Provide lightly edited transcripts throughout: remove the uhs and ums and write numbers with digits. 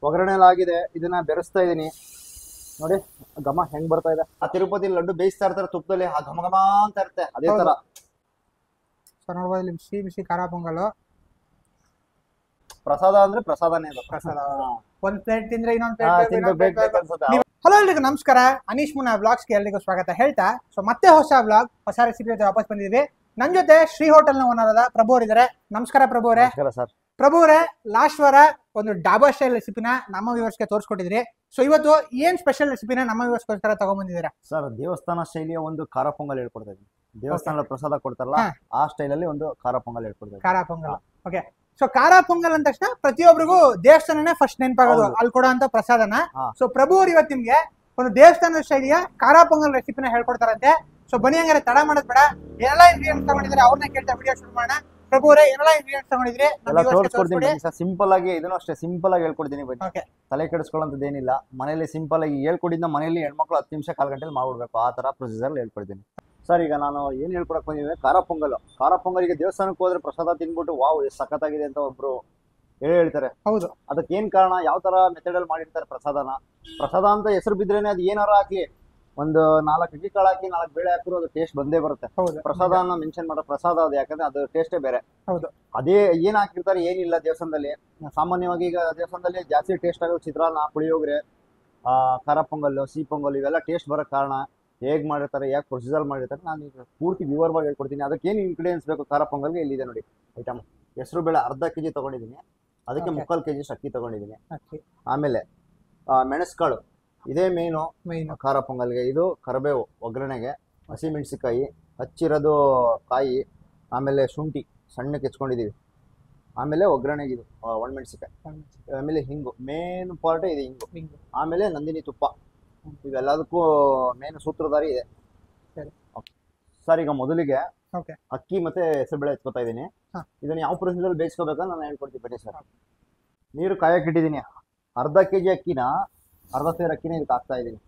ಒಗ್ಗರಣೆ ಎಲ್ಲ ಆಗಿದೆ. ಇದನ್ನ ಬೆರೆಸ್ತಾ ಇದೀನಿ ನೋಡಿ, ಘಮ ಹೆಂಗ್ ಬರ್ತಾ ಇದೆ. ಆ ತಿರುಪತಿ ಲಡ್ಡು ಬೇಯಿಸ್ತಾ ಇರ್ತಾರೆ ತುಪ್ಪದಲ್ಲಿ, ಆ ಘಮ ಘಮ ಅಂತ ಇರುತ್ತೆ, ಅದೇ ತರ. ಸೊ ನೋಡ್ಬೋದು ಇಲ್ಲಿ ಬಿಸಿ ಬಿಸಿ ಖಾರ ಪೊಂಗಲ್. ಪ್ರಸಾದ ಅಂದ್ರೆ ಪ್ರಸಾದನೇ ಅದು. ಪ್ರಸಾದ ಒಂದ್ ಪ್ಲೇಟ್ ತಿಂದ್ರೆ ಇನ್ನೊಂದ್ ಪ್ಲೇಟ್. ಹಲೋ ಎಲ್ರಿಗೂ ನಮಸ್ಕಾರ, ಅನೀಶ್ ಮುನಾ ವ್ಲಾಗ್ಸ್ಗೆ ಎಲ್ರಿಗೂ ಸ್ವಾಗತ ಹೇಳ್ತಾ, ಸೊ ಮತ್ತೆ ಹೊಸ ವ್ಲಾಗ್ ಹೊಸ ರೆಸಿಪಿ ಜೊತೆ ವಾಪಸ್ ಬಂದಿದ್ವಿ. ನನ್ ಜೊತೆ ಶ್ರೀ ಹೋಟೆಲ್ ನ ಓನರ್ ಆದ ಪ್ರಭು ಅವರಿದ್ದಾರೆ. ನಮಸ್ಕಾರ ಪ್ರಭು ಅವರೇ. ಸರ್ ಪ್ರಭು ಅವರೇ, ಲಾಸ್ಟ್ ವಾರ ಒಂದು ಡಾಬಾ ಸ್ಟೈಲ್ ರೆಸಿಪಿನ ನಮ್ಮ ವ್ಯೂವರ್ಸ್ಗೆ ತೋರಿಸ್ಕೊಟ್ಟಿದ್ರಿ. ಸೊ ಇವತ್ತು ಏನ್ ಸ್ಪೆಷಲ್ ರೆಸಿಪಿನ ನಮ್ಮ ವ್ಯೂವರ್ಸ್ಗೋಸ್ಕರ ತಗೊಂಡ್ಬಂದಿದ್ದೀರಾ? ಸರ್, ದೇವಸ್ಥಾನ ಶೈಲಿಯ ಒಂದು ಖಾರ ಪೊಂಗಲ್ ಹೇಳ್ಕೊಡ್ತಾ ಇದ್ದೀನಿ. ದೇವಸ್ಥಾನದ ಪ್ರಸಾದ ಕೊಡ್ತಾರಲ್ಲ, ಆ ಸ್ಟೈಲ್ ಅಲ್ಲಿ ಒಂದು ಖಾರ ಪೊಂಗಲ್ ಹೇಳ್ಕೊಡ್ತಾ ಖಾರ ಪೊಂಗಲ್. ಓಕೆ, ಸೊ ಖಾರ ಪೊಂಗಲ್ ಅಂದ ತಕ್ಷಣ ಪ್ರತಿಯೊಬ್ಬರಿಗೂ ದೇವಸ್ಥಾನನೇ ಫಸ್ಟ್ ನೆನಪಾಗೋದು, ಅಲ್ಲಿ ಕೊಡುವಂತ ಪ್ರಸಾದನ. ಸೊ ಪ್ರಭು ಅವ್ರು ಇವತ್ತು ನಿಮ್ಗೆ ಒಂದು ದೇವಸ್ಥಾನದ ಶೈಲಿಯ ಖಾರ ಪೊಂಗಲ್ ರೆಸಿಪಿನ ಹೇಳ್ಕೊಡ್ತಾರಂತೆ. ಸೊ ಬನ್ನಿ, ಹಂಗಾರೆ ತಡ ಮಾಡೋದ್ ಬೇಡ. ಎಲ್ಲ ಇಂಗ್ರೀಡಿಯೆಂಟ್ಸ್ ತಗೊಂಡಿದ್ರೆ ಅವ್ರನ್ನ ಕೇಳ್ತಾ ವಿಡಿಯೋ ಶುರು ಮಾಡೋಣ. ಪ್ರಭು ಅವರೇ, ಎಲ್ಲ ಇಂಗ್ರೀಡಿಯೆಂಟ್ಸ್ ತಗೊಂಡಿದ್ರಿ? ಸಿಂಪಲ್ ಆಗಿ ಇದನ್ನು ಅಷ್ಟೇ ಸಿಂಪಲ್ ಆಗಿ ಹೇಳ್ಕೊಡ್ತೀನಿ. ಬನ್ನಿ, ತಲೆ ಕೆಡಿಸ್ಕೊಳ್ಳೋಂಥದ್ದು ಏನಿಲ್ಲ. ಮನೇಲಿ ಸಿಂಪಲ್ ಆಗಿ ಹೇಳ್ಕೊಟ್ಟಿದ್ದ ಮನೇಲಿ ಹೆಣ್ಮಕ್ಳು 10 ನಿಮಿಷ ಕಾಲ್ ಗಂಟೆಲಿ ಮಾಡ್ಬಿಡ್ಬೇಕು, ಆ ತರ ಪ್ರೊಸೀಜರ್ ಹೇಳ್ಕೊಡ್ತೀನಿ. ಸರ್, ಈಗ ನಾನು ಏನ್ ಹೇಳ್ಕೊಡಕ್ ಬಂದಿದ್ದೆ, ಖಾರ ಪೊಂಗಲ್. ಖಾರ ಪೊಂಗಲ್ಗೆ ದೇವಸ್ಥಾನಕ್ಕೆ ಹೋದ್ರೆ ಪ್ರಸಾದ ತಿನ್ಬಿಟ್ಟು ವಾವ್ ಎಷ್ಟು ಸಖತ್ತಾಗಿದೆ ಅಂತ ಒಬ್ರು ಹೇಳ್ತಾರೆ. ಹೌದು, ಅದಕ್ಕೆ ಏನ್ ಕಾರಣ, ಯಾವ ತರ ಮೆಥಡ್ ಅಲ್ಲಿ ಮಾಡಿರ್ತಾರೆ ಪ್ರಸಾದನ. ಪ್ರಸಾದ ಅಂತ ಹೆಸರು ಬಿದ್ರೇನೆ ಅದು ಏನಾರ ಹಾಕಿ, ಒಂದು 4 ಅಕ್ಕಿ ಕಾಳು ಹಾಕಿ 4 ಬೇಳೆ ಹಾಕಿದ್ರು ಅದು ಟೇಸ್ಟ್ ಬಂದೇ ಬರುತ್ತೆ. ಪ್ರಸಾದನ ಮೆನ್ಷನ್ ಮಾಡೋ ಪ್ರಸಾದ ಅದು, ಯಾಕಂದ್ರೆ ಅದು ಟೇಸ್ಟೇ ಬೇರೆ. ಅದೇ ಏನ್ ಹಾಕಿರ್ತಾರೆ ಏನಿಲ್ಲ ದೇವಸ್ಥಾನದಲ್ಲಿ. ಸಾಮಾನ್ಯವಾಗಿ ಈಗ ದೇವಸ್ಥಾನದಲ್ಲಿ ಜಾಸ್ತಿ ಟೇಸ್ಟ್ ಆಗೋದು ಚಿತ್ರಾನ್ನ, ಪುಳಿಯೋಗರೆ, ಖಾರ ಪೊಂಗಲ್, ಸಿಹಿ ಪೊಂಗಲ್, ಇವೆಲ್ಲ ಟೇಸ್ಟ್ ಬರೋ ಕಾರಣ ಹೇಗ್ ಮಾಡಿರ್ತಾರೆ, ಯಾಕೆ ಪ್ರೊಸೀಜರ್ ಮಾಡಿರ್ತಾರೆ, ನಾನು ಈಗ ಪೂರ್ತಿ ವಿವರವಾಗಿ ಹೇಳ್ಕೊಡ್ತೀನಿ. ಅದಕ್ಕೆ ಏನು ಇಂಗ್ರೀಡಿಯೆಂಟ್ಸ್ ಬೇಕು ಖಾರ ಪೊಂಗಲ್ಗೆ ಇಲ್ಲಿದೆ ನೋಡಿ. ಐಟಮ್: ಹೆಸರು ಬೇಳೆ ಅರ್ಧ ಕೆಜಿ ತಗೊಂಡಿದ್ದೀನಿ, ಅದಕ್ಕೆ 3/4 ಕೆಜಿ ಅಕ್ಕಿ ತಗೊಂಡಿದ್ದೀನಿ. ಆಮೇಲೆ ಮೆಣಸ್ಕಾಳು, ಇದೇ ಮೇನು ಖಾರ ಪೊಂಗಲ್ಗೆ. ಇದು ಕರಿಬೇವು ಒಗ್ಗರಣೆಗೆ, ಹಸಿಮೆಣಸಿಕಾಯಿ, ಹಚ್ಚಿರೋದು ಕಾಯಿ, ಆಮೇಲೆ ಶುಂಠಿ ಸಣ್ಣಕ್ಕೆ ಹೆಚ್ಕೊಂಡಿದೀವಿ, ಆಮೇಲೆ ಒಗ್ಗರಣೆಗೆ ಇದು ಒಣಮೆಣಸಿಕಾಯಿ, ಆಮೇಲೆ ಹಿಂಗು. ಮೇನ್ ಪಾರ್ಟ್ ಇದೆ ಹಿಂಗು. ಆಮೇಲೆ ನಂದಿನಿ ತುಪ್ಪ. ಇವೆಲ್ಲದಕ್ಕೂ ಮೇನ್ ಸೂತ್ರಧಾರಿ ಇದೆ. ಸರ್, ಈಗ ಮೊದಲಿಗೆ ಅಕ್ಕಿ ಮತ್ತೆ ಹೆಸರುಬೇಳೆ ಎತ್ಕೋತಾ ಇದ್ದೀನಿ. ಇದನ್ನ ಯಾವ ಪ್ರೊಸೀಜರ್ ಬೇಯಿಸ್ಕೋಬೇಕಂತ ನಾನು ಹೇಳ್ಕೊಡ್ತೀನಿ ಬನ್ನಿ ಸರ್. ನೀರು ಕಾಯಕ್ಕೆ ಇಟ್ಟಿದ್ದೀನಿ. ಅರ್ಧ ಕೆಜಿ ಅಕ್ಕಿನ, ಅರ್ಧ ಸೇರು ಅಕ್ಕಿನ ಇದಕ್ಕೆ ಹಾಕ್ತಾ ಇದ್ದೀನಿ.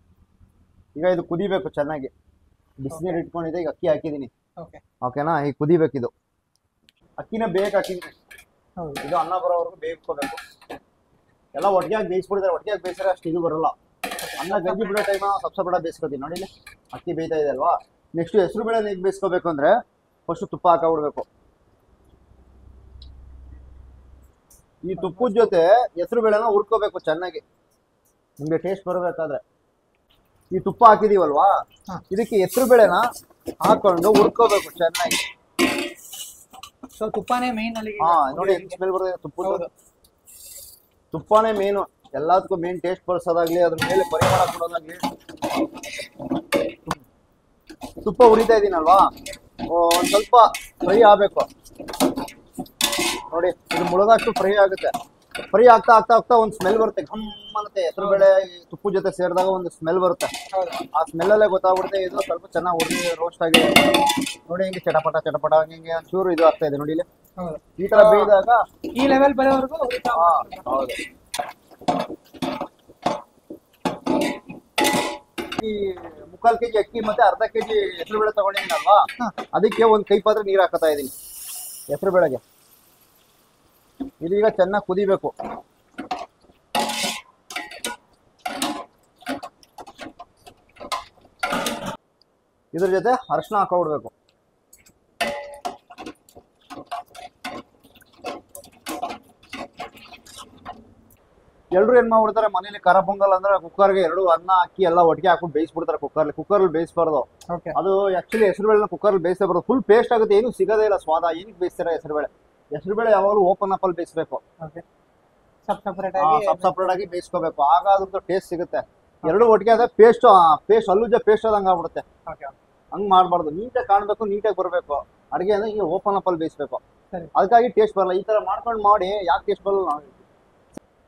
ಈಗ ಇದು ಕುದಿಬೇಕು ಚೆನ್ನಾಗಿ. ಬಿಸಿನೀರು ಇಟ್ಕೊಂಡಿದೆ, ಈಗ ಅಕ್ಕಿ ಹಾಕಿದ್ದೀನಿ. ಓಕೆನಾ? ಈಗ ಕುದಿಬೇಕು. ಇದು ಅಕ್ಕಿನ ಬೇಗ ಹಾಕಿದ್ದೀನಿ. ಇದು ಅನ್ನ ಬರೋವರೆಗೂ ಬೇಯಿಸ್ಕೋಬೇಕು. ಎಲ್ಲ ಒಟ್ಟಿಗೆ ಬೇಯಿಸ್ಬಿಡಿದ್ರೆ, ಒಟ್ಟಿಗೆ ಬೇಯಿಸಿದ್ರೆ ಅಷ್ಟು ಇದು ಬರಲ್ಲ. ಅನ್ನ ಗಂಜಿ ಬಿಡೋ ಟೈಮ್ ಸ್ವಲ್ಪ ಬೇಡ ಬೇಯಿಸ್ಕೊತೀನಿ. ನೋಡಿ, ಅಕ್ಕಿ ಬೇಯ್ತಾ ಇದೆ ಅಲ್ವಾ. ನೆಕ್ಸ್ಟ್ ಹೆಸರು ಬೇಳೆ ಹೇಗೆ ಬೇಯಿಸ್ಕೋಬೇಕು ಅಂದ್ರೆ, ಫಸ್ಟ್ ತುಪ್ಪ ಹಾಕಬಿಡ್ಬೇಕು. ಈ ತುಪ್ಪದ ಜೊತೆ ಹೆಸರು ಬೇಳೆನ ಹುರ್ಕೋಬೇಕು ಚೆನ್ನಾಗಿ, ನಿಮ್ಗೆ ಟೇಸ್ಟ್ ಬರಬೇಕಾದ್ರೆ. ಈ ತುಪ್ಪ ಹಾಕಿದೀವಲ್ವಾ, ಇದಕ್ಕೆ ಹೆಸರು ಬೇಳೆನ ಹಾಕೊಂಡು ಹುರ್ಕೋಬೇಕು ಚೆನ್ನಾಗಿ. ಸೊ ತುಪ್ಪನೇ ಮೇನ್ ಅಲ್ಲಿ. ನೋಡಿ ಸ್ಮೆಲ್ ಬರ್ತದೆ ತುಪ್ಪದ. ತುಪ್ಪನೇ ಮೇನು ಎಲ್ಲದಕ್ಕೂ ಮೇನ್. ಟೇಸ್ಟ್ ಬರ್ಸೋದಾಗ್ಲಿ, ಅದ್ರ ಮೇಲೆ ಪರಿಮಳ ಕೊಡೋದಾಗ್ಲಿ. ತುಪ್ಪ ಉರಿತಾ ಇದೀನಲ್ವಾ, ಒಂದ್ ಸ್ವಲ್ಪ ಫ್ರೈ ಆಗ್ಬೇಕು. ನೋಡಿ, ಇದು ಮುಳುಗಷ್ಟು ಫ್ರೈ ಆಗುತ್ತೆ. ಫ್ರೈ ಆಗ್ತಾ ಆಗ್ತಾ ಆಗ್ತಾ ಒಂದು ಸ್ಮೆಲ್ ಬರುತ್ತೆ, ಘಮ್ ಅನ್ನತ್ತೆ. ಹೆಸರು ಬೇಳೆ ತುಪ್ಪದ ಜೊತೆ ಸೇರಿದಾಗ ಒಂದು ಸ್ಮೆಲ್ ಬರುತ್ತೆ. ಆ ಸ್ಮೆಲ್ಲಲ್ಲೇ ಗೊತ್ತಾಗ್ಬಿಡುತ್ತೆ ಇದು ಸ್ವಲ್ಪ ಚೆನ್ನಾಗಿ ಉರಿ ರೋಸ್ಟ್ ಆಗಿದೆ. ನೋಡಿ, ಹಿಂಗೆ ಚಟಪಟ ಚಟಪಟ ಹಿಂಗೆ ಒಂಚೂರು ಇದು ಆಗ್ತಾ ಇದೆ. ನೋಡಿ, ಇಲ್ಲಿ ಈ ತರ ಬೇಯ್ದಾಗ ಈ ಲೆವೆಲ್ ಬರೋವರೆಗೂ. ಹೌದು. ಈ 3/4 ಕೆಜಿ ಅಕ್ಕಿ ಮತ್ತೆ ಅರ್ಧ ಕೆಜಿ ಹೆಸರು ಬೇಳೆ ತಗೊಂಡಿದ್ದೀನಲ್ವಾ, ಅದಕ್ಕೆ ಒಂದು ಕೈ ಪಾತ್ರೆ ನೀರು ಹಾಕ್ತಾ ಇದ್ದೀನಿ ಹೆಸರು ಬೇಳೆಗೆ. ಇದೀಗ ಚೆನ್ನಾಗಿ ಕುದಿಬೇಕು. ಇದ್ರ ಜೊತೆ ಅರಿಶಿನ ಹಾಕೊಂಡ್ಬಿಡ್ಬೇಕು. ಎಲ್ರು ಏನ್ ಮಾಡ್ಬಿಡ್ತಾರೆ ಮನೇಲಿ ಖಾರ ಪೊಂಗಲ್ ಅಂದ್ರೆ ಕುಕ್ಕರ್ಗೆ 2 ಅನ್ನ ಅಕ್ಕಿ ಎಲ್ಲ ಒಟ್ಟಿಗೆ ಹಾಕೊಂಡು ಬೇಯಿಸ್ಬಿಡ್ತಾರೆ. ಕುಕ್ಕರ್ಲಿ ಬೇಯಿಸಬಾರ್ದು. ಅದು ಆಕ್ಚುಲಿ ಹೆಸರು ಬೇಳೆ ಕುಕ್ಕರ್ಲಿ ಬೇಯಿಸಬಾರ್ದು. ಫುಲ್ ಪೇಸ್ಟ್ ಆಗುತ್ತೆ, ಏನು ಸಿಗೋದೇ ಇಲ್ಲ ಸ್ವಾದ. ಏನಕ್ಕೆ ಬೇಯಿಸ್ತಾರೆ ಹೆಸರು ಬೇಳೆ? ಹೆಸರು ಬೇಳೆ ಯಾವಾಗಲೂ ಓಪನ್ ಅಪ್ ಅಲ್ಲಿ ಬೇಯಿಸ್ಬೇಕು, ಸಪ್ರೇಟ್ ಆಗಿ ಬೇಯಿಸ್ಕೋಬೇಕು. ಆಗ ಅದ್ರದ್ದು ಟೇಸ್ಟ್ ಸಿಗುತ್ತೆ. 2 ಒಟ್ಟಿಗೆ ಆದ್ರೆ ಪೇಸ್ಟ್ ಅಲ್ಲುಜ ಪೇಸ್ಟ್ ಆದಂಗೆ ಆಗ್ಬಿಡುತ್ತೆ. ಹಂಗ್ ಮಾಡ್ಬಾರ್ದು. ನೀಟಾಗಿ ಕಾಣ್ಬೇಕು, ನೀಟಾಗಿ ಬರಬೇಕು ಅಡುಗೆ ಅಂದ್ರೆ. ಈಗ ಓಪನ್ ಅಪ್ ಅಲ್ಲಿ ಬೇಯಿಸ್ಬೇಕು, ಅದಕ್ಕಾಗಿ ಟೇಸ್ಟ್ ಬರಲ್ಲ. ಈ ತರ ಮಾಡ್ಕೊಂಡು ಮಾಡಿ ಯಾಕೆ ಟೇಸ್ಟ್ ಬರಲ್ಲ?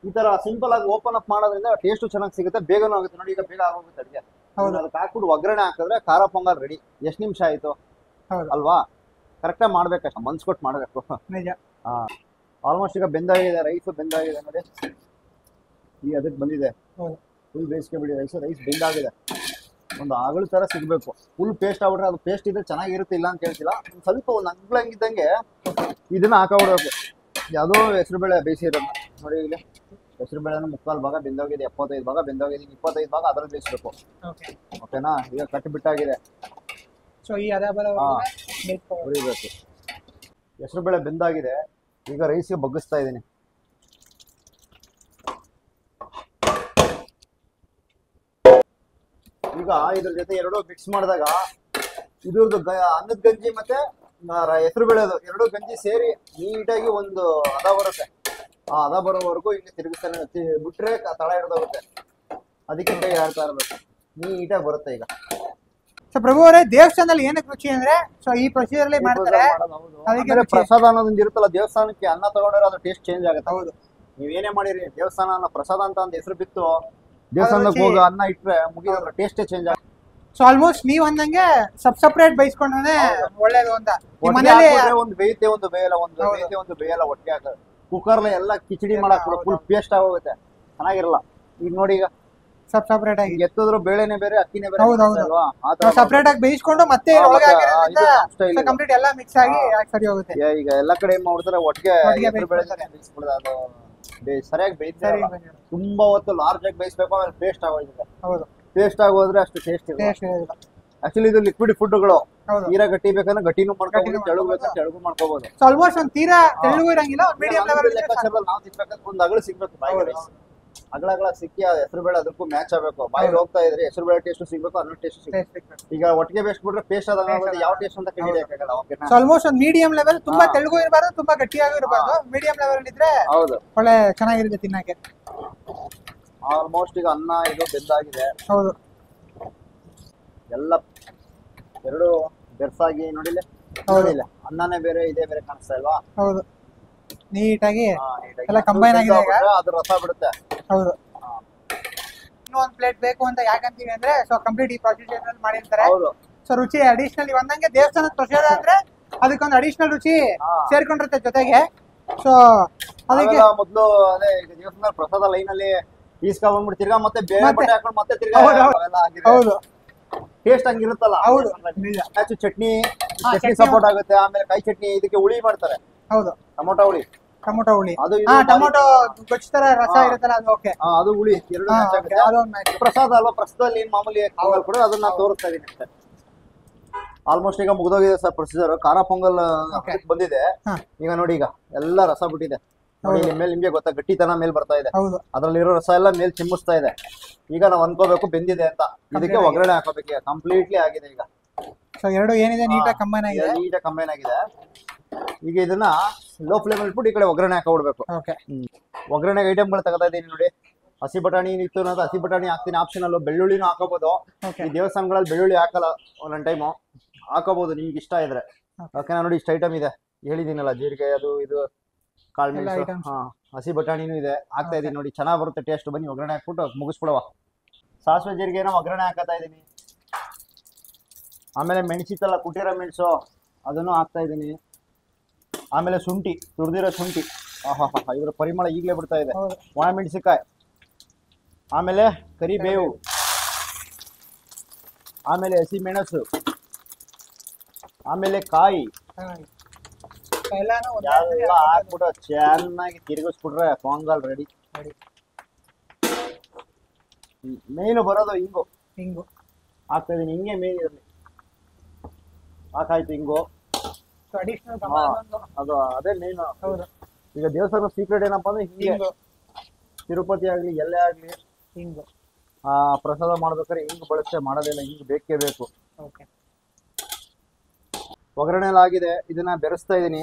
ಈ ತರ ಸಿಂಪಲ್ ಆಗಿ ಓಪನ್ ಅಪ್ ಮಾಡೋದ್ರಿಂದ ಟೇಸ್ಟ್ ಚೆನ್ನಾಗಿ ಸಿಗುತ್ತೆ, ಬೇಗನೂ ಆಗುತ್ತೆ. ನೋಡಿ, ಈಗ ಬೇಗ ಆಗೋಗುತ್ತೆ ಅಡುಗೆ. ಅದಕ್ಕೆ ಹಾಕ್ಬಿಟ್ಟು ಒಗ್ಗರಣೆ ಹಾಕಿದ್ರೆ ಖಾರ ಪೊಂಗಲ್ ರೆಡಿ. ಎಷ್ಟು ನಿಮಿಷ ಆಯ್ತು ಅಲ್ವಾ? ಕರೆಕ್ಟಾಗಿ ಮಾಡ್ಬೇಕಷ್ಟ, ಮನ್ಸ್ಕೊಟ್ಟು ಮಾಡ್ಬೇಕು. ಆಲ್ಮೋಸ್ಟ್ ಈಗ ಬೆಂದಾಗಿದೆ, ರೈಸ್ ಬೆಂದಾಗಿದೆ ನೋಡಿ. ಈಗ ಅದಕ್ಕೆ ಬಂದಿದೆ. ಫುಲ್ ಬೇಯಿಸ್ಕೊಬಿಡಿ ರೈಸ್ ಬೆಂದಾಗಿದೆ. ಒಂದು ಆಗಳ ತರ ಸಿಗ್ಬೇಕು. ಫುಲ್ ಪೇಸ್ಟ್ ಆಗ್ಬಿಟ್ರೆ ಅದು ಪೇಸ್ಟ್ ಇದ್ರೆ ಚೆನ್ನಾಗಿರುತ್ತೆ, ಇಲ್ಲ ಅಂತ ಹೇಳ್ತಿಲ್ಲ. ಸ್ವಲ್ಪ ಒಂದು ಅಂಗ್ಳಂಗಿದ್ದಂಗೆ ಇದನ್ನ ಹಾಕಬಿಡ್ಬೇಕು. ಯಾವುದೋ ಹೆಸರು ಬೇಳೆ ಬೇಯಿಸಿರೋದು ನೋಡಿ. ಇಲ್ಲಿ ಹೆಸರು ಬೇಳೆನ 3/4 ಭಾಗ ಬೆಂದೋಗಿದೆ, 75 ಭಾಗ ಬೆಂದೋಗಿದೆ, 25 ಭಾಗ ಅದ್ರಲ್ಲಿ ಬೇಯಿಸ್ಬೇಕು. ಓಕೆನಾ? ಈಗ ಕಟ್ಟು ಬಿಟ್ಟಾಗಿದೆ. ಸೊ ಈ ಅದ ಬಲ ಉರಿಬೇಕು. ಹೆಸರು ಬೇಳೆ ಬೆಂದಾಗಿದೆ. ಈಗ ರೈಸ್ಗೆ ಬಗ್ಗಿಸ್ತಾ ಇದ್ದೀನಿ. ಈಗ ಇದ್ರ ಜೊತೆ ಎರಡು ಮಿಕ್ಸ್ ಮಾಡಿದಾಗ ಇದ್ರದ್ದು ಅನ್ನದ ಗಂಜಿ ಮತ್ತೆ ಹೆಸರು ಬೇಳೆದು ಎರಡು ಗಂಜಿ ಸೇರಿ ನೀಟಾಗಿ ಒಂದು ಹದ ಬರುತ್ತೆ. ಆ ಹದ ಬರೋವರೆಗೂ ಹಿಂಗೆ ತಿರುಗಿಸ್ತಾನೆ ಬಿಟ್ರೆ ತಳ ಹಿಡ್ದೋಗುತ್ತೆ. ಅದಕ್ಕೆ ಕೈ ಆಡ್ತಾ ಇರ್ಬೇಕು. ನೀಟಾಗಿ ಬರುತ್ತೆ. ಈಗ ಸೊ ಪ್ರಭು ಅವರೇ, ದೇವಸ್ಥಾನದಲ್ಲಿ ಏನಕ್ಕೆ ರುಚಿ ಅಂದ್ರೆ ಸೊ ಈ ಪ್ರೊಸೀಜರ್ ಅಲ್ಲಿ ಮಾಡ್ತಾರೆ. ಪ್ರಸಾದ ಅನ್ನೋದೊಂದು ಇರುತ್ತಲ್ಲ, ದೇವಸ್ಥಾನಕ್ಕೆ ಅನ್ನ ತಗೊಂಡ್ರೆ ಅದು ಟೇಸ್ಟ್ ಚೇಂಜ್ ಆಗುತ್ತೆ. ಹೌದು, ನೀವೇನೇ ಮಾಡಿರಿ ದೇವಸ್ಥಾನ ಪ್ರಸಾದ ಅಂತ ಒಂದು ಹೆಸರು ಬಿತ್ತು, ದೇವಸ್ಥಾನಕ್ಕೆ ಹೋಗಿ ಅನ್ನ ಇಟ್ರೆ ಮುಗಿದ ಟೇಸ್ಟೇ ಚೇಂಜ್ ಆಗುತ್ತೆ. ಸೊ ಆಲ್ಮೋಸ್ಟ್ ನೀವ್ ಅಂದಂಗೆ ಸಪ್ರೇಟ್ ಬೈಸ್ಕೊಂಡ್ರೆ ಒಳ್ಳೇದು ಅಂತ. ಒಂದು ಬೇಯುತ್ತೆ, ಒಂದು ಬೇಯಲ್ಲ, ಒಂದು ಬೇಯುತ್ತೆ, ಒಂದು ಬೇಯಲ್ಲ. ಒಟ್ಟಿಗೆ ಹಾಕೋದು ಕುಕ್ಕರ್ನ ಎಲ್ಲ ಕಿಚಡಿ ಮಾಡಕ್ ಫುಲ್ ಪೇಸ್ಟ್ ಆಗೋಗುತ್ತೆ, ಚೆನ್ನಾಗಿರಲ್ಲ. ಈಗ ನೋಡಿ, ಈಗ ಸಪ್ರೇಟ್ ಆಗಿ ಎತ್ತಿದ್ರು ಬೇಳೆನೆ ಬೇರೆ ಅಕ್ಕಿನೇ ಬೇರೆ ಅಲ್ವಾ, ಸಪ್ರೇಟ್ ಆಗಿ ಬೇಯಿಸ್ಕೊಂಡು ಮತ್ತೆ ಕಂಪ್ಲೀಟ್ ಎಲ್ಲ ಮಿಕ್ಸ್ ಆಗಿ ಸರಿ ಹೋಗುತ್ತೆ. ಈಗ ಎಲ್ಲಾ ಕಡೆ ಏನ್ ಮಾಡ್ತಾರೆ, ಒಟ್ಟಿಗೆ ಬೇಯಿಸ್ಬಿಡೋದು. ಅದು ಸರಿಯಾಗಿ ಬೇಯ್ತಾರೆ. ತುಂಬಾ ಹೊತ್ತು ಲಾರ್ಜ್ ಆಗಿ ಬೇಯಿಸ್ಬೇಕು, ಆಮೇಲೆ ಪೇಸ್ಟ್ ಆಗೋದಿದೆ. ಹೌದು, ಪೇಸ್ಟ್ ಆಗೋದ್ರೆ ಅಷ್ಟು ಟೇಸ್ಟ್ ಇಲ್ಲ. ಆಕ್ಚುಲಿ ಇದು ಲಿಕ್ವಿಡ್ ಫುಡ್ಗಳು. ತೀರಾ ಗಟ್ಟಿ ಬೇಕಂದ್ರೆ ಗಟ್ಟಿನೂ ಮಾಡ್ಕೋಬಹುದು, ತೆಳುಗು ಬೇಕಂದ್ರೆ ತೆಳುಗು ಮಾಡ್ಕೋಬಹುದು. ಆಲ್ಮೋಸ್ಟ್ ಒಂದು ತೀರಾ ತೆಳುಗು ಇರಂಗಿಲ್ಲ, ಮೀಡಿಯಂ ಲೆವೆಲ್ ಲೆಕ್ಕಾಚಾರದಲ್ಲಿ ನಾವು ತಿನ್ಬೇಕಂದ್ರೆ ಒಂದು ಅಗಳು ಸಿಗ್ಬೇಕು. ಬಾಯಿಗೆ ಅಗಳ ಸಿಕ್ಕಿ ಹೆಸರು ಬೇಳೆ ಅದಕ್ಕೂ ಮ್ಯಾಚ್ ಆಗಬೇಕು. ಬಾಯಿಗೆ ಹೋಗ್ತಾ ಇದ್ರೆ ಹೆಸರು ಬೇಳೆ ಟೇಸ್ಟ್ ಸಿಗ್ಬೇಕು, ಅನ್ನೋ ಟೇಸ್ಟ್ ಸಿಗ್ಬೇಕು. ಈಗ ಒಟ್ಟಿಗೆ ಬೇಯಿಸ್ಬಿಟ್ರೆ ಪೇಸ್ಟ್ ಆದಾಗ ಯಾವ ಟೇಸ್ಟ್ ಅಂತ ಕಂಡಿಡಿಯಕ್ಕಾಗಲ್ಲ. ಆಲ್ಮೋಸ್ಟ್ ಒಂದು ಮೀಡಿಯಂ ಲೆವೆಲ್, ತುಂಬಾ ತೆಳುಗು ಇರಬಾರ್ದು, ತುಂಬಾ ಗಟ್ಟಿಯಾಗೂ ಇರಬಾರ್ದು, ಮೀಡಿಯಂ ಲೆವೆಲ್ ಇದ್ರೆ ಹೌದು ಒಳ್ಳೆ ಚೆನ್ನಾಗಿರುತ್ತೆ ತಿನ್ನಕ್ಕೆ. ಆಲ್ಮೋಸ್ಟ್ ಈಗ ಅನ್ನ ಇದು ಬೆಂದಾಗಿದೆ. ಹೌದು, ಎಲ್ಲ ಎರಡು ಬೆರ್ಸಾಗಿ ನೋಡಿಲ್ಲ. ನೋಡಿಲ್ಲ, ಅನ್ನನೇ ಬೇರೆ ಇದೇ ಬೇರೆ ಕಾಣಿಸ್ತಾ ಇಲ್ವಾ? ಹೌದು, ನೀಟಾಗಿ ಎಲ್ಲ ಕಂಬೈನ್ ಆಗಿದೆ. ಅದು ರಸ ಬಿಡುತ್ತೆ. ಹೌದು, ಇನ್ನೂ ಒಂದು ಪ್ಲೇಟ್ ಬೇಕು ಅಂತ ಯಾಕಂತೀವಿ ಅಂದ್ರೆ ಸೊ ಕಂಪ್ಲೀಟ್ ಈ ಪ್ರೊಸೀಜರ್ ಮಾಡಿರ್ತಾರೆ. ಹೌದು, ಸೊ ರುಚಿ ಅಡಿಷನಲ್ ಒಂದಂಗೆ ದೇವಸ್ಥಾನದ ಪ್ರಸಾದ ಅಂದ್ರೆ ಅದಕ್ಕೊಂದು ಅಡಿಷನಲ್ ರುಚಿ ಸೇರ್ಕೊಂಡಿರುತ್ತೆ ಜೊತೆಗೆ. ಸೊ ಅದಕ್ಕೆ ಮೊದಲು ಅದೇ ಈಗ ದೇವಸ್ಥಾನದ ಪ್ರಸಾದ ಲೈನ್ ಅಲ್ಲಿ ಈಸ್ಕೊಂಡ್ಬಿಟ್ಟು ತಿರ್ಗಾ ಮತ್ತೆ ಬೇರೆ ಬಟ್ಟೆ ಹಾಕೊಂಡು ಮತ್ತೆ ತಿರ್ಗಾ ಹೌದು ಟೇಸ್ಟ್ ಹಂಗಿರುತ್ತಲ್ಲ. ಹೌದು, ಚಟ್ನಿ ಸಪೋರ್ಟ್ ಆಗುತ್ತೆ. ಆಮೇಲೆ ಕಾಯಿ ಚಟ್ನಿ, ಇದಕ್ಕೆ ಹುಳಿ ಮಾಡ್ತಾರೆ. ಹೌದು, ಟೊಮೊಟೊ ಹುಳಿ ಅದು ಟೊಮೊಟೊ ಗೊಜ್ಜುತರ ರಸ ಇರುತ್ತಲ್ಲ, ಅದು ಓಕೆ, ಅದು ಹುಳಿ ಎರಡು ಪ್ರಸಾದ ಅಲ್ವಾ. ಪ್ರಸಾದದಲ್ಲಿ ಏನ್ ಮಾಮೂಲಿ ಕೂಡ ಅದನ್ನ ತೋರಿಸ್ತಾ ಇದೀನಿ ಅಷ್ಟೇ. ಆಲ್ಮೋಸ್ಟ್ ಈಗ ಮುಗ್ದೋಗಿದೆ ಸರ್ ಪ್ರೊಸೀಜರ್. ಖಾರ ಪೊಂಗಲ್ ಬಂದಿದೆ. ಈಗ ನೋಡಿ, ಈಗ ಎಲ್ಲ ರಸ ಬಿಟ್ಟಿದೆ ನೋಡಿ. ಮೇಲೆ ನಿಮ್ಗೆ ಗೊತ್ತಾ, ಗಟ್ಟಿತನ ಮೇಲ್ ಬರ್ತಾ ಇದೆ. ಅದ್ರಲ್ಲಿರೋ ರಸ ಎಲ್ಲ ಮೇಲ್ ಚಿಮ್ಮಿಸ್ತಾ ಇದೆ. ಈಗ ನಾವ್ ಅನ್ಕೋಬೇಕು ಬೆಂದಿದೆ ಅಂತ. ಇದಕ್ಕೆ ಒಗ್ಗರಣೆ ಹಾಕೋಬೇಕು. ಈಗ ಕಂಪ್ಲೀಟ್ಲಿ ಆಗಿದೆ. ಈಗ ಎರಡು ಏನಿದೆ ನೀಟಾಗಿ ಕಂಬೈನ್ ಆಗಿದೆ. ಈಗ ಇದನ್ನ ಲೋ ಫ್ಲೇಮ್ ಇಟ್ಬಿಟ್ಟು ಈ ಕಡೆ ಒಗ್ಗರಣೆ ಹಾಕೊಬಿಡ್ಬೇಕು. ಒಗ್ಗರಣೆಗೆ ಐಟಮ್ಗಳು ತಗೋತಾ ಇದೀನಿ ನೋಡಿ. ಹಸಿ ಬಟಾಣಿ ಇತ್ತು ಅನ್ನೋದು ಹಸಿ ಬಟಾಣಿ ಹಾಕ್ತೀನಿ, ಆಪ್ಷನಲ್. ಬೆಳ್ಳುಳ್ಳಿನೂ ಹಾಕೋಬಹುದು. ಈ ದೇವಸ್ಥಾನಗಳಲ್ಲಿ ಬೆಳ್ಳುಳ್ಳಿ ಹಾಕಲ್ಲ, ಒಂದೊಂದು ಟೈಮು ಹಾಕೋಬಹುದು ನಿಮ್ಗೆ ಇಷ್ಟ ಇದ್ರೆ. ಓಕೆನಾ? ನೋಡಿ, ಇಷ್ಟ ಐಟಮ್ ಇದೆ ಹೇಳಿದೀನಲ್ಲ, ಜೀರಿಗೆ, ಅದು ಇದು, ಕಾಳುಮೆಣಸು, ಹಸಿ ಬಟಾಣಿನೂ ಇದೆ. ಹಾಕ್ತಾ ಇದೀನಿ ನೋಡಿ, ಚೆನ್ನಾಗಿ ಬರುತ್ತೆ ಟೇಸ್ಟ್. ಬನ್ನಿ ಒಗ್ಗರಣೆ ಹಾಕ್ಬಿಟ್ಟು ಮುಗಿಸ್ಬಿಡವ. ಸಾಸಿವೆ ಜೀರಿಗೆನ ಒಗ್ಗರಣೆ ಹಾಕತಾ ಇದೀನಿ. ಆಮೇಲೆ ಮೆಣಸಿತ್ತಲ್ಲ, ಕುಟ್ಟಿರೋ ಮೆಣಸು, ಅದನ್ನು ಹಾಕ್ತಾ ಇದೀನಿ. ಆಮೇಲೆ ಶುಂಠಿ, ತುರಿದಿರೋ ಶುಂಠಿ, ಇದ್ರ ಪರಿಮಳ ಈಗಲೇ ಬಿಡ್ತಾ ಇದೆ. ಒಣಮೆಣಸಿಕಾಯಿ, ಆಮೇಲೆ ಕರಿಬೇವು, ಆಮೇಲೆ ಹಸಿ ಮೆಣಸು, ಆಮೇಲೆ ಕಾಯಿ ಎಲ್ಲ ಹಾಕ್ಬಿಟ್ಟು ಚೆನ್ನಾಗಿ ತಿರುಗಿಸ್ಬಿಟ್ರೆ ಪೊಂಗಲ್ ರೆಡಿ. ಮೇನು ಬರೋದು ಹಿಂಗು ಹಾಕ್ತಾ ಇದೀನಿ. ಹಿಂಗೆ ಮೇನ್ ಇರಲಿ. ಹಾಕಾಯ್ತು ಹಿಂಗು. ಅದು ಅದೇ ಮೇನ್. ಈಗ ದೇವಸ್ಥಾನ ಸೀಕ್ರೆಟ್ ಏನಪ್ಪಾ ಅಂದ್ರೆ ಹಿಂಗೆ. ತಿರುಪತಿ ಆಗ್ಲಿ ಎಲ್ಲೇ ಆಗ್ಲಿ ಹಿಂಗು ಪ್ರಸಾದ ಮಾಡ್ಬೇಕಾದ್ರೆ ಹಿಂಗ್ ಬಳಸೆ ಮಾಡೋದಿಲ್ಲ, ಹಿಂಗ್ ಬೇಕೇ ಬೇಕು. ಒಗ್ಗರಣೆ ಎಲ್ಲ ಆಗಿದೆ. ಇದನ್ನ ಬೆರೆಸ್ತಾ ಇದೀನಿ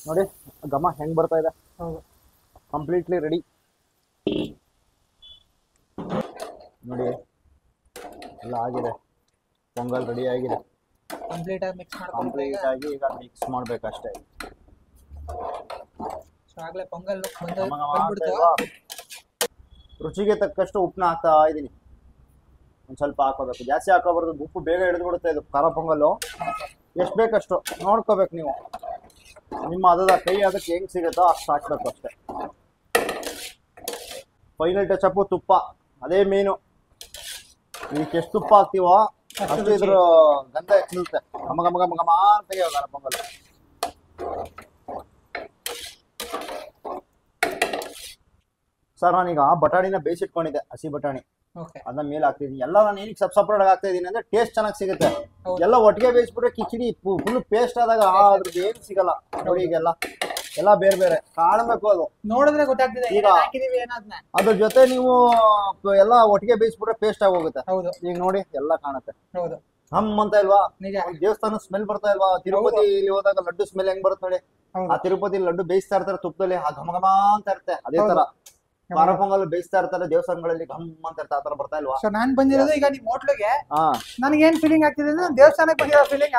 ನೋಡಿ, ಘಮ ಹೆಂಗ್ ಬರ್ತಾ ಇದೆ. ಕಂಪ್ಲೀಟ್ಲಿ ರೆಡಿ ನೋಡಿ, ಎಲ್ಲ ಆಗಿದೆ. ಪೊಂಗಲ್ ರೆಡಿ ಆಗಿದೆ. ಕಂಪ್ಲೀಟ್ ಆಗಿ ಈಗ ಮಿಕ್ಸ್ ಮಾಡ್ಬೇಕಷ್ಟೇ. ರುಚಿಗೆ ತಕ್ಕಷ್ಟು ಉಪ್ಪನ್ನ ಹಾಕ್ತಾ ಇದೀನಿ. ಒಂದ್ ಸ್ವಲ್ಪ ಹಾಕೋಬೇಕು, ಜಾಸ್ತಿ ಹಾಕೋಬಾರ್ದು. ಉಪ್ಪು ಬೇಗ ಹಿಡಿದು ಬಿಡುತ್ತೆ ಇದು ಖಾರ ಪೊಂಗಲ್ಲು. ಎಷ್ಟು ಬೇಕಷ್ಟು ನೋಡ್ಕೋಬೇಕು ನೀವು. ನಿಮ್ಮ ಕೈ ಅದಕ್ಕೆ ಹೆಂಗ್ ಸಿಗುತ್ತೋ ಅಷ್ಟು ಹಾಕ್ಬೇಕು ಅಷ್ಟೇ. ಫೈನಲ್ ಟಚ್ ಅಪ್ ತುಪ್ಪ, ಅದೇ ಮೇನು. ಇದಕ್ಕೆ ಎಷ್ಟು ತುಪ್ಪ ಹಾಕ್ತೀವೋ ಅಷ್ಟು ಇದ್ರ ಗಂಧ ಹೆಚ್ಚಿರುತ್ತೆ. ಗಮ ಗಮ ಗಮ ಗಮ ಅಂತ ಖಾರ ಪೊಂಗಲ್. ಸರ್ ನಾನೀಗ ಬಟಾಣಿನ ಬೇಯಿಸಿಟ್ಕೊಂಡಿದ್ದೆ, ಹಸಿ ಬಟಾಣಿ ಅದನ್ನ ಮೇಲೆ ಹಾಕ್ತಿದ್ದೀನಿ. ಎಲ್ಲ ನಾನು ಏನಕ್ಕೆ ಸಪ್ರೇಟ್ ಆಗಿ ಹಾಕ್ತಾ ಇದೀನಿ ಅಂದ್ರೆ ಟೇಸ್ಟ್ ಚೆನ್ನಾಗಿ ಸಿಗುತ್ತೆ. ಎಲ್ಲ ಒಟ್ಟಿಗೆ ಬೇಯಿಸ್ಬಿಟ್ರೆ ಕಿಚಡಿ ಫುಲ್ ಪೇಸ್ಟ್ ಆದಾಗ ಅದ್ರದ್ದು ಏನು ಸಿಗಲ್ಲ ನೋಡಿ. ಈಗೆಲ್ಲ ಎಲ್ಲ ಬೇರೆ ಬೇರೆ ಕಾಣಬೇಕು, ಅದು ನೋಡಿದ್ರೆ ಗೊತ್ತಾಗ್ತದೆ ಈಗ ಅದ್ರ ಜೊತೆ ನೀವು ಎಲ್ಲ ಒಟ್ಟಿಗೆ ಬೇಯಿಸ್ಬಿಟ್ರೆ ಪೇಸ್ಟ್ ಆಗಿ ಹೋಗುತ್ತೆ. ಈಗ ನೋಡಿ ಎಲ್ಲ ಕಾಣುತ್ತೆ. ಹಮ್ ಅಂತ ಇಲ್ವಾ, ದೇವಸ್ಥಾನ ಸ್ಮೆಲ್ ಬರ್ತಾ ಇಲ್ವಾ? ತಿರುಪತಿ ಹೋದಾಗ ಲಡ್ಡು ಸ್ಮೆಲ್ ಹೆಂಗ್ ಬರುತ್ತೆ ನೋಡಿ, ಆ ತಿರುಪತಿ ಲಡ್ಡು ಬೇಯಿಸ್ತಾ ಇರ್ತಾರೆ ತುಪ್ಪದಲ್ಲಿ, ಆ ಘಮ ಘಮ ಅಂತ ಇರುತ್ತೆ. ಅದೇ ತರ ಖಾರ ಪೊಂಗಲ್ ಬೇಯಿಸ್ತಾ ಇರ್ತಾರೆ ದೇವಸ್ಥಾನಗಳಲ್ಲಿ, ಘಮ್ ಅಂತ ಇರ್ತಾರೆ. ಆತರ ಬರ್ತಾ ಇಲ್ವಾ? ಸೊ ನಾನ್ ಬಂದಿರೋದು ಈಗ ನಿಮ್ ಹೋಟ್ಲಿಗೆ, ನನಗೆ ಏನ್ ಫೀಲಿಂಗ್ ಆಗ್ತಿದೆ ಅಂದ್ರೆ ದೇವಸ್ಥಾನಕ್ಕೆ ಬಂದಿರೋ ಫೀಲಿಂಗ್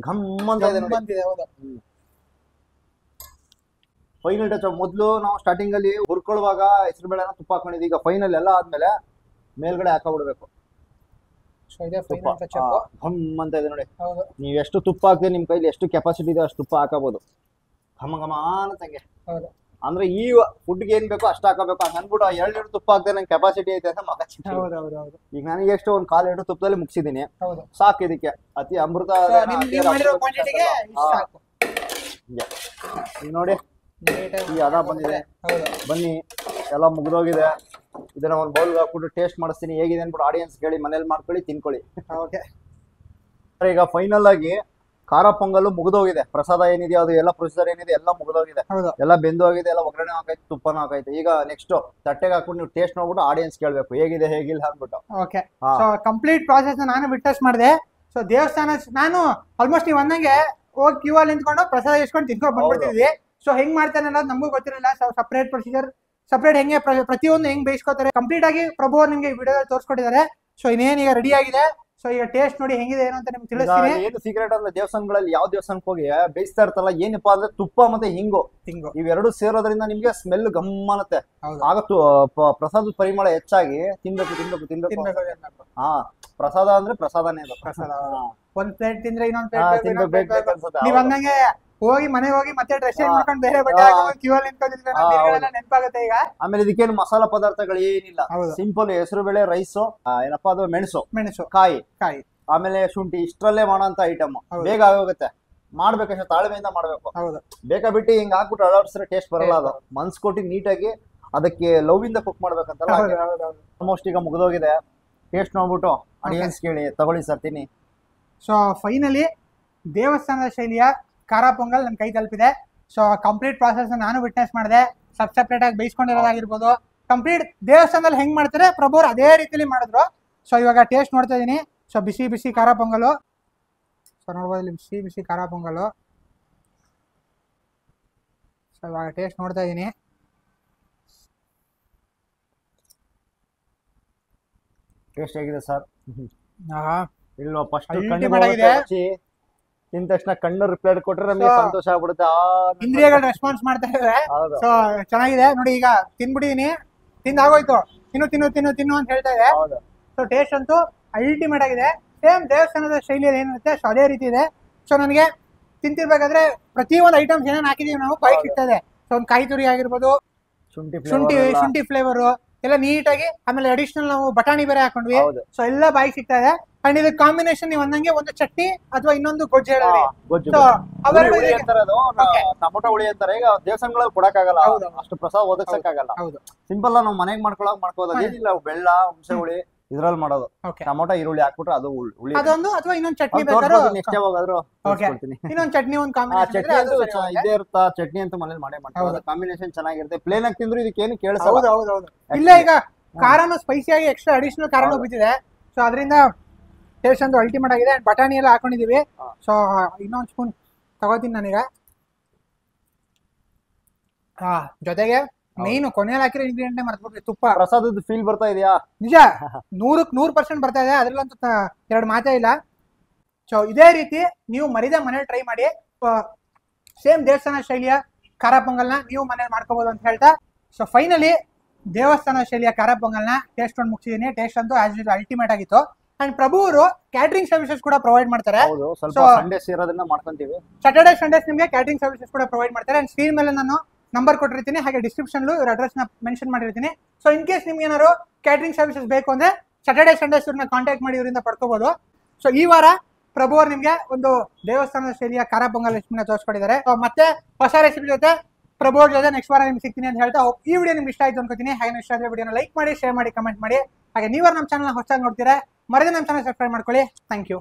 ಘಮ್ ಅಂತ ಇದೆ ನೋಡಿ. Final touch. ಮೊದ್ಲು ನಾವು ಸ್ಟಾರ್ಟಿಂಗ್ ಅಲ್ಲಿ ಹುರ್ಕೊಳ್ಳುವಾಗ ಹೆಸರು ಬೇಳೆನ ತುಪ್ಪ ಹಾಕೊಂಡಿದ್ವಿ. ಈಗ ಫೈನಲ್ ಎಲ್ಲ ಆದ್ಮೇಲೆ ಮೇಲ್ಗಡೆ ಹಾಕಬಿಡ್ಬೇಕು. ಘಮ್ ಅಂತ ಇದೆ ನೋಡಿ. ನೀವ್ ಎಷ್ಟು ತುಪ್ಪ ಹಾಕ್ತೀವಿ, ನಿಮ್ ಕೈಲಿ ಎಷ್ಟು ಕೆಪಾಸಿಟಿ ಇದೆ ಅಷ್ಟು ತುಪ್ಪ ಹಾಕಬಹುದು. ಘಮ ಘಮ ಅಂತಂಗೆ. ಅಂದ್ರೆ ಈ ಫುಡ್ಗೆ ಏನ್ ಬೇಕೋ ಅಷ್ಟು ಹಾಕಬೇಕು. ಅನ್ಬಿಟ್ಟು 2 ಲೀಟರ್ ತುಪ್ಪ ಹಾಕ್ತೇನೆ, ನಂಗೆ ಕೆಪಾಸಿಟಿ ಐತೆ ಅಂತ ಮಗ. ಈಗ ನನಗೆ ಎಷ್ಟು ಒಂದು 1/4 ಲೀಟರ್ ತುಪ್ಪದಲ್ಲಿ ಮುಗಿಸಿದೀನಿ, ಸಾಕು. ಇದಕ್ಕೆ ಅತಿ ಅಮೃತ. ಈಗ ನೋಡಿ ಈ ಅದ ಬಂದಿದೆ. ಬನ್ನಿ, ಎಲ್ಲ ಮುಗ್ದೋಗಿದೆ. ಇದನ್ನ ಒಂದು ಬೌಲ್ಗೆ ಹಾಕ್ಬಿಟ್ಟು ಟೇಸ್ಟ್ ಮಾಡಿಸ್ತೀನಿ ಹೇಗಿದೆ ಅನ್ಬಿಟ್ಟು ಆಡಿಯನ್ಸ್ ಕೇಳಿ ಮನೇಲಿ ಮಾಡ್ಕೊಳ್ಳಿ, ತಿನ್ಕೊಳ್ಳಿ. ಈಗ ಫೈನಲ್ ಆಗಿ ಖಾರ ಪೊಂಗಲ್ ಮುಗ್ದೋಗಿದೆ. ಪ್ರಸಾದ ಏನಿದೆ ಅದು ಎಲ್ಲ ಪ್ರೊಸೀಜರ್ ಏನಿದೆ ಎಲ್ಲ ಮುಗ್ದೋಗಿದೆ, ಎಲ್ಲ ಬೆಂದು ಹೋಗಿದೆ, ಎಲ್ಲ ಒಗ್ಗರಣೆ ಹಾಕೈತೆ, ತುಪ್ಪನ ಹಾಕೈತೆ. ಈಗ ನೆಕ್ಸ್ಟ್ ತಟ್ಟೆಗೆ ಹಾಕ್ಬಿಟ್ಟು ನೀವು ಟೇಸ್ಟ್ ನೋಡ್ಬಿಟ್ಟು ಆಡಿಯನ್ಸ್ ಕೇಳ್ಬೇಕು ಹೇಗಿದೆ ಹೇಗಿಲ್ಲ ಅಂದ್ಬಿಟ್ಟು. ಕಂಪ್ಲೀಟ್ ಪ್ರಾಸೆಸ್ ನಾನು ವಿಟ್ನೆಸ್ ಮಾಡಿದೆ. ಸೊ ದೇವಸ್ಥಾನ ನಾನು ಆಲ್ಮೋಸ್ಟ್ ನೀವು ಅಂದಂಗೆ ಹೋಗಿ ಕ್ಯೂ ಅಲ್ಲಿ ನಿಂತ್ಕೊಂಡು ಪ್ರಸಾದ ಇಸ್ಕೊಂಡು ತಿನ್ಕೊಂಡು ಬಂದ್ಬಿಡ್ತಿದ್ವಿ. ಸೊ ಹೆಂಗ್ ಮಾಡ್ತಾನೆ ಅನ್ನೋದು ನಮಗೂ ಗೊತ್ತಿರಲಿಲ್ಲ. ಸೊ ಸಪ್ರೇಟ್ ಪ್ರೊಸೀಜರ್, ಸಪ್ರೇಟ್ ಹೆಂಗೆ ಪ್ರತಿಯೊಂದು ಹೆಂಗ್ ಬೇಯಿಸ್ಕೋತಾರೆ ಕಂಪ್ಲೀಟ್ ಆಗಿ ಪ್ರಭು ಅವ್ರು ನಿಮ್ಗೆ ವಿಡಿಯೋದಲ್ಲಿ ತೋರಿಸ್ಕೊಟ್ಟಿದ್ದಾರೆ. ಸೊ ಇನ್ನೇನು ಈಗ ರೆಡಿ ಆಗಿದೆ. ಸೊ ಈಗ ಟೇಸ್ಟ್ ನೋಡಿ ಹೆಂಗಿದೆ ಏನು ಅಂತ ನಿಮ್ಗೆ ತಿಳಿಸ್ತೀನಿ. ಏನು ಸೀಕ್ರೆಟ್ ಅಂದ್ರೆ ದೇವಸ್ಥಾನಗಳಲ್ಲಿ ಯಾವ ದೇವಸ್ಥಾನಕ್ಕೆ ಹೋಗಿ ಬೇಯಿಸ್ತಾ ಇರ್ತಾರಲ್ಲ, ಏನಪ್ಪಾ ಅಂದ್ರೆ ತುಪ್ಪ ಮತ್ತೆ ಹಿಂಗು ಇವೆರಡು ಸೇರೋದ್ರಿಂದ ನಿಮ್ಗೆ ಸ್ಮೆಲ್ ಗಮ್ಮನತ್ತೆ. ಆಗ ಪ್ರಸಾದದ ಪರಿಮಳ ಹೆಚ್ಚಾಗಿ ತಿನ್ಬೇಕು ತಿನ್ಬೇಕು ತಿನ್ಬೇಕು. ಹಾ, ಪ್ರಸಾದ ಅಂದ್ರೆ ಪ್ರಸಾದನೇ ಅದು. ಒಂದ್ ಪ್ಲೇಟ್ ತಿಂದ್ರೆ ಇನ್ನೊಂದ್ ಪ್ಲೇಟ್ ನೀವ್ ಅಂದಂಗೆ ಹೋಗಿ ಮನೆಗೆ ಹೋಗಿ ಮತ್ತೆ ಡ್ರೆಸ್ ಮಾಡ್ಕೊಂಡು ಬೇರೆ ಬಟ್ಟೆ ಕ್ಯೂ ಅಲ್ಲಿ ನೆನಪಾಗುತ್ತೆ ಈಗ. ಆಮೇಲೆ ಇದಕ್ಕೇನು ಮಸಾಲಾ ಪದಾರ್ಥಗಳು ಏನಿಲ್ಲ, ಸಿಂಪಲ್ ಹೆಸರು ಬೇಳೆ, ರೈಸ್, ಏನಪ್ಪಾ ಅದು ಮೆಣಸು, ಕಾಯಿ, ಆಮೇಲೆ ಶುಂಠಿ, ಇಷ್ಟರಲ್ಲೇ ಮಾಡೋಂತ ಐಟಮ್. ಬೇಗ ಆಗೋಗುತ್ತೆ, ಮಾಡ್ಬೇಕಷ್ಟೇ ತಾಳ್ಮೆಯಿಂದ ಮಾಡ್ಬೇಕು. ಬೇಕಾ ಬಿಟ್ಟು ಹಿಂಗ್ ಹಾಕ್ಬಿಟ್ಟು ಅಳವಡಿಸಿದ್ರೆ ಟೇಸ್ಟ್ ಬರಲ್ಲ. ಅದು ಮನ್ಸ್ ಕೊಟ್ಟು ನೀಟಾಗಿ ಅದಕ್ಕೆ ಲವ್ ಇಂದ ಕುಕ್ ಮಾಡ್ಬೇಕಂತಲ್ಲ. ಆಲ್ಮೋಸ್ಟ್ ಈಗ ಮುಗಿದೋಗಿದೆ. ಟೇಸ್ಟ್ ನೋಡ್ಬಿಟ್ಟು ಆಡಿಯನ್ಸ್ ಕೇಳಿ ತಗೊಳ್ಳಿ ಸರ್, ತಿನ್ನಿ. ಸೊ ಫೈನಲಿ ದೇವಸ್ಥಾನದ ಶೈಲಿಯ ಖಾರ ಪೊಂಗಲ್ ನನ್ನ ಕೈ ತಲುಪಿದೆ. ಸೊ ಕಂಪ್ಲೀಟ್ ಪ್ರಾಸೆಸ್ ನಾನು ವಿಟ್ನೆಸ್ ಮಾಡಿದೆ. ಸಪ್ರೇಟ್ ಆಗಿ ಬೇಯಿಸ್ಕೊಂಡಿರೋದಾಗಿರ್ಬೋದು, ಕಂಪ್ಲೀಟ್ ದೇವಸ್ಥಾನದಲ್ಲಿ ಹೆಂಗ್ ಮಾಡ್ತಾರೆ ಪ್ರಭು ಅವ್ರು ಅದೇ ರೀತಿಲಿ ಮಾಡಿದ್ರು. ಸೊ ಇವಾಗ ಟೇಸ್ಟ್ ನೋಡ್ತಾ ಇದೀನಿ. ಸೊ ಬಿಸಿ ಬಿಸಿ ಖಾರ ಪೊಂಗಲು. ಸೊ ನೋಡ್ಬೋದು ಇಲ್ಲಿ ಬಿಸಿ ಬಿಸಿ ಖಾರ ಪೊಂಗಲು. ಸೊ ಇವಾಗ ಟೇಸ್ಟ್ ನೋಡ್ತಾ ಇದೀನಿ. ಟೇಸ್ಟ್ ಹೇಗಿದೆ ಸರ್? ಇಲ್ವಾ, ಫಸ್ಟ್ ತಿಂದ ತಕ್ಷಣ ಕಣ್ಣು ರಿಪ್ಲೈ ಕೊಟ್ರೆ ನಮಗೆ ಸಂತೋಷ ಆಗ್ಬಿಡುತ್ತೆ. ಇಂದ್ರಿಯಗಳು ರೆಸ್ಪಾನ್ಸ್ ಮಾಡ್ತಾ ಇದಾವೆ. ಸೊ ಚೆನ್ನಾಗಿದೆ ನೋಡಿ. ಈಗ ತಿನ್ಬಿಟ್ಟಿದೀನಿ, ತಿಂದಾಗೋಯ್ತು. ತಿನ್ನು ತಿನ್ನು ತಿನ್ನು ತಿನ್ನು ಅಂತ ಹೇಳ್ತಾ ಇದೆ. ಸೊ ಟೇಸ್ಟ್ ಅಂತೂ ಅಲ್ಟಿಮೇಟ್ ಆಗಿದೆ. ಸೇಮ್ ದೇವಸ್ಥಾನದ ಶೈಲಿಯಲ್ಲಿ ಏನಿರುತ್ತೆ ಸೊ ಅದೇ ರೀತಿ ಇದೆ. ಸೊ ನನಗೆ ತಿಂತಿರ್ಬೇಕಾದ್ರೆ ಪ್ರತಿಯೊಂದು ಐಟಮ್ಸ್ ಏನೇನು ಹಾಕಿದೀವಿ ನಾವು ಬಾಯಿ ಸಿಗ್ತಾ ಇದೆ. ಸೊ ಒಂದು ಕಾಯಿ ತುರಿ ಆಗಿರ್ಬೋದು, ಶುಂಠಿ ಫ್ಲೇವರು ಎಲ್ಲ ನೀಟಾಗಿ, ಆಮೇಲೆ ಅಡಿಷನಲ್ ನಾವು ಬಟಾಣಿ ಬೇರೆ ಹಾಕೊಂಡ್ವಿ. ಸೊ ಎಲ್ಲ ಬಾಯಿ ಸಿಗ್ತಾ ಇದೆ. ಅಂಡ್ ಇದು ಕಾಂಬಿನೇಷನ್ ನೀವು ಅಂದಂಗೆ ಒಂದು ಚಟ್ನಿ ಅಥವಾ ಇನ್ನೊಂದು ಗೊಜ್ಜು ಹೇಳಿದ್ರಿ. ಟೊಮೊಟೊ ಹುಳಿ ಅಂತಾರೆ. ಈಗ ದೇವಸ್ಥಾನಗಳಲ್ಲಿ ಕೊಡಕ್ಕಾಗಲ್ಲ, ಅಷ್ಟು ಪ್ರಸಾದ ಒದಗಿಸಕ್ಕಾಗಲ್ಲ. ಸಿಂಪಲ್ ನಾವು ಮನೆಗೆ ಮಾಡ್ಕೋದು. ಏನಿಲ್ಲ, ಬೆಲ್ಲ, ಹುಣಸೆ ಹುಳಿ ಇದ್ರಲ್ಲಿ ಮಾಡೋದು. ಟೊಮೊಟೊ ಈರುಳ್ಳಿ ಹಾಕ್ಬಿಟ್ರೆ ಅದು ಹುಳಿ, ಅದೊಂದು ಅಥವಾ ಇನ್ನೊಂದು ಚಟ್ನಿ ನೆಕ್ಸ್ಟ್ ಯಾವಾಗಾದ್ರೂ ಇನ್ನೊಂದು ಚಟ್ನಿ ಒಂದು ಚಟ್ನಿ ಇದೇ ಇರುತ್ತಾ. ಚಟ್ನಿ ಅಂತ ಮನೇಲಿ ಮಾಡ್ತಾರೆ, ಕಾಂಬಿನೇಷನ್ ಚೆನ್ನಾಗಿರುತ್ತೆ. ಪ್ಲೇನ್ ಆಗಿ ತಿಂದ್ರು ಇದಕ್ಕೇನು ಕೇಳಿಸಲ್ಲ. ಇಲ್ಲ, ಈಗ ಖಾರನು ಸ್ಪೈಸಿಯಾಗಿ ಎಕ್ಸ್ಟ್ರಾ ಅಡಿಷನಲ್ ಖಾರನೂ ಬಿದ್ದಿದೆ. ಸೊ ಅದರಿಂದ ಟೇಸ್ಟ್ ಅಂತೂ ಅಲ್ಟಿಮೇಟ್ ಆಗಿದೆ. ಅಂಡ್ ಬಟಾಣಿ ಎಲ್ಲ ಹಾಕೊಂಡಿದೀವಿ. ಸೊ ಇನ್ನೊಂದು ಸ್ಪೂನ್ ತಗೋತೀನಿ ನಾನೀಗ. ಜೊತೆಗೆ ಮೇನ್ ಕೊನೆಯಲ್ಲಿ ಹಾಕಿರೋ ಇಂಗ್ರೀಡಿಯಂಟ್ ಮರ್ತ್ಬಿಟ್ರಿ, ತುಪ್ಪ. ಪ್ರಸಾದದ ಫೀಲ್ ಬರ್ತಾ ಇದೆಯಾ? ನಿಜ, 100% ಬರ್ತಾ ಇದೆ. ಅದ್ರಲ್ಲಂತೂ 2 ಮಾತೇ ಇಲ್ಲ. ಸೊ ಇದೇ ರೀತಿ ನೀವು ಮರಿದ ಮನೇಲಿ ಟ್ರೈ ಮಾಡಿ. ಸೇಮ್ ದೇವಸ್ಥಾನ ಶೈಲಿಯ ಖಾರ ಪೊಂಗಲ್ನ ನೀವು ಮನೇಲಿ ಮಾಡ್ಕೋಬಹುದು ಅಂತ ಹೇಳ್ತಾ, ಸೊ ಫೈನಲಿ ದೇವಸ್ಥಾನ ಶೈಲಿಯ ಖಾರ ಪೊಂಗಲ್ನ ಟೇಸ್ಟ್ ಒಂದು ಮುಗಿಸಿದೀನಿ. ಟೇಸ್ಟ್ ಅಂತೂ ಆಸ್ ಯೂಶುವಲ್ ಅಲ್ಟಿಮೇಟ್ ಆಗಿತ್ತು. ಅಂಡ್ ಪ್ರಭು ಅವರು ಕ್ಯಾಟರಿಂಗ್ ಸರ್ವಿಸಸ್ ಕೂಡ ಪ್ರೊವೈಡ್ ಮಾಡ್ತಾರೆ. ಸ್ಯಾಟರ್ಡೆ ಸಂಡೇಸ್ ನಿಮಗೆ ಕ್ಯಾಟರಿಂಗ್ ಸರ್ವಿಸಸ್ ಕೂಡ ಪ್ರೊವೈಡ್ ಮಾಡ್ತಾರೆ. ಅಂಡ್ ಸ್ಕ್ರೀನ್ ಮೇಲೆ ನಾನು ನಂಬರ್ ಕೊಟ್ಟಿರ್ತೀನಿ, ಹಾಗೆ ಡಿಸ್ಕ್ರಿಪ್ಷನ್ ಇವ್ರ ಅಡ್ರೆಸ್ ನ ಮೆನ್ಷನ್ ಮಾಡಿರ್ತೀನಿ. ಸೊ ಇನ್ ಕೇಸ್ ನಿಮ್ಗೆ ಏನಾದ್ರು ಕ್ಯಾಟರಿಂಗ್ ಸರ್ವಿಸಸ್ ಬೇಕು ಅಂದ್ರೆ ಸ್ಯಾಟರ್ಡೆ ಸಂಡೇಸ್ ಇವ್ರನ್ನ ಕಾಂಟ್ಯಾಕ್ಟ್ ಮಾಡಿ ಇವರಿಂದ ಪಡ್ಕೋಬಹುದು. ಸೊ ಈ ವಾರ ಪ್ರಭು ಅವರು ನಿಮ್ಗೆ ಒಂದು ದೇವಸ್ಥಾನದ ಶೈಲಿಯ ಖಾರ ಪೊಂಗಲ್ ರೆಸಿಪಿನ ತೋರಿಸ್ಕೊಟ್ಟಿದ್ದಾರೆ. ಮತ್ತೆ ಹೊಸ ರೆಸಿಪಿ ಜೊತೆ ಪ್ರಭು ಅವ್ರ ಜೊತೆ ನೆಕ್ಸ್ಟ್ ವಾರ ನಿಮ್ಗೆ ಸಿಗ್ತೀನಿ ಅಂತ ಹೇಳ್ತಾ ಈ ವಿಡಿಯೋ ನಿಮ್ಗೆ ಇಷ್ಟ ಆಯ್ತು ಅನ್ಕೋತೀನಿ. ಹಾಗೆ ಇಷ್ಟ ಆದ್ರೆ ವಿಡಿಯೋನ ಲೈಕ್ ಮಾಡಿ, ಶೇರ್ ಮಾಡಿ, ಕಮೆಂಟ್ ಮಾಡಿ. ಹಾಗೆ ನೀವರು ನಮ್ಮ ಚಾನಲ್ ಹೊಸದಾಗಿ ನೋಡ್ತೀರಾ, ಮರದೇ ನಮ್ಮ ಚಾನಲ್ ಸಬ್ಸ್ಕ್ರೈಬ್ ಮಾಡ್ಕೊಳ್ಳಿ. Thank you.